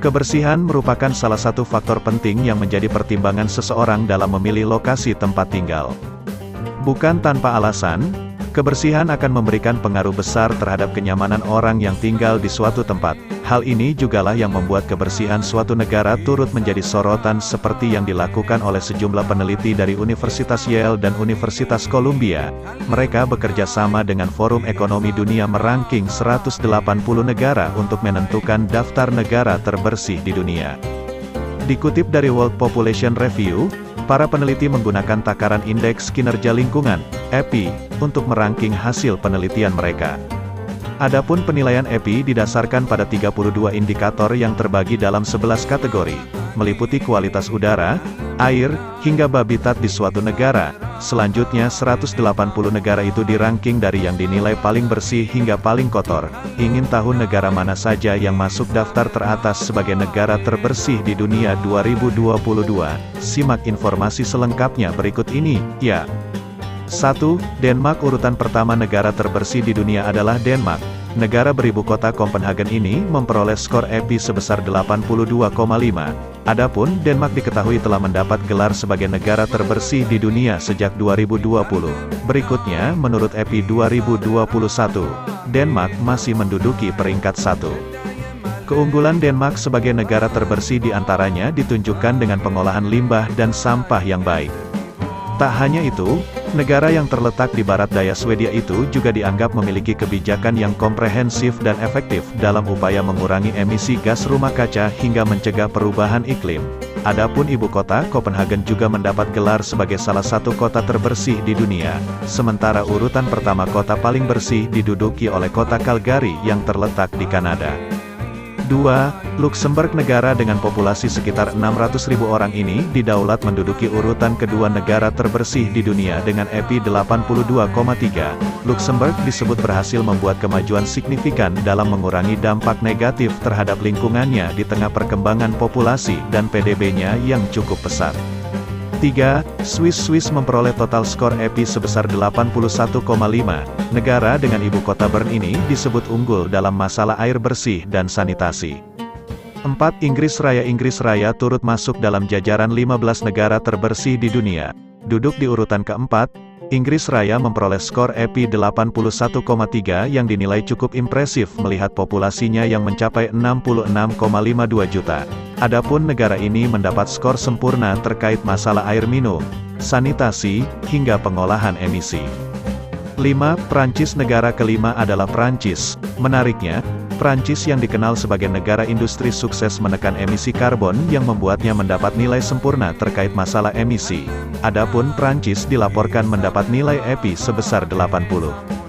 Kebersihan merupakan salah satu faktor penting yang menjadi pertimbangan seseorang dalam memilih lokasi tempat tinggal. Bukan tanpa alasan, kebersihan akan memberikan pengaruh besar terhadap kenyamanan orang yang tinggal di suatu tempat. Hal ini jugalah yang membuat kebersihan suatu negara turut menjadi sorotan seperti yang dilakukan oleh sejumlah peneliti dari Universitas Yale dan Universitas Columbia. Mereka bekerja sama dengan Forum Ekonomi Dunia meranking 180 negara untuk menentukan daftar negara terbersih di dunia. Dikutip dari World Population Review, para peneliti menggunakan takaran Indeks Kinerja Lingkungan, EPI, untuk meranking hasil penelitian mereka. Adapun penilaian EPI didasarkan pada 32 indikator yang terbagi dalam 11 kategori, meliputi kualitas udara, air, hingga habitat di suatu negara. Selanjutnya 180 negara itu diranking dari yang dinilai paling bersih hingga paling kotor. Ingin tahu negara mana saja yang masuk daftar teratas sebagai negara terbersih di dunia 2022? Simak informasi selengkapnya berikut ini, ya. 1. Denmark. Urutan pertama negara terbersih di dunia adalah Denmark. Negara beribu kota Copenhagen ini memperoleh skor EPI sebesar 82,5. Adapun Denmark diketahui telah mendapat gelar sebagai negara terbersih di dunia sejak 2020. Berikutnya, menurut EPI 2021, Denmark masih menduduki peringkat 1. Keunggulan Denmark sebagai negara terbersih diantaranya ditunjukkan dengan pengolahan limbah dan sampah yang baik. Tak hanya itu, negara yang terletak di barat daya Swedia itu juga dianggap memiliki kebijakan yang komprehensif dan efektif dalam upaya mengurangi emisi gas rumah kaca hingga mencegah perubahan iklim. Adapun ibu kota, Copenhagen juga mendapat gelar sebagai salah satu kota terbersih di dunia. Sementara urutan pertama kota paling bersih diduduki oleh kota Calgary yang terletak di Kanada. 2. Luxembourg. Negara dengan populasi sekitar 600.000 orang ini didaulat menduduki urutan kedua negara terbersih di dunia dengan EPI 82,3. Luxembourg disebut berhasil membuat kemajuan signifikan dalam mengurangi dampak negatif terhadap lingkungannya di tengah perkembangan populasi dan PDB-nya yang cukup pesat. 3. Swiss memperoleh total skor EPI sebesar 81,5. Negara dengan ibu kota Bern ini disebut unggul dalam masalah air bersih dan sanitasi. 4. Inggris Raya turut masuk dalam jajaran 15 negara terbersih di dunia. Duduk di urutan keempat, Inggris Raya memperoleh skor EPI 81,3 yang dinilai cukup impresif melihat populasinya yang mencapai 66,52 juta. Adapun negara ini mendapat skor sempurna terkait masalah air minum, sanitasi, hingga pengolahan emisi. 5. Prancis. Negara kelima adalah Prancis. Menariknya, Prancis yang dikenal sebagai negara industri sukses menekan emisi karbon yang membuatnya mendapat nilai sempurna terkait masalah emisi. Adapun Prancis dilaporkan mendapat nilai EPI sebesar 80.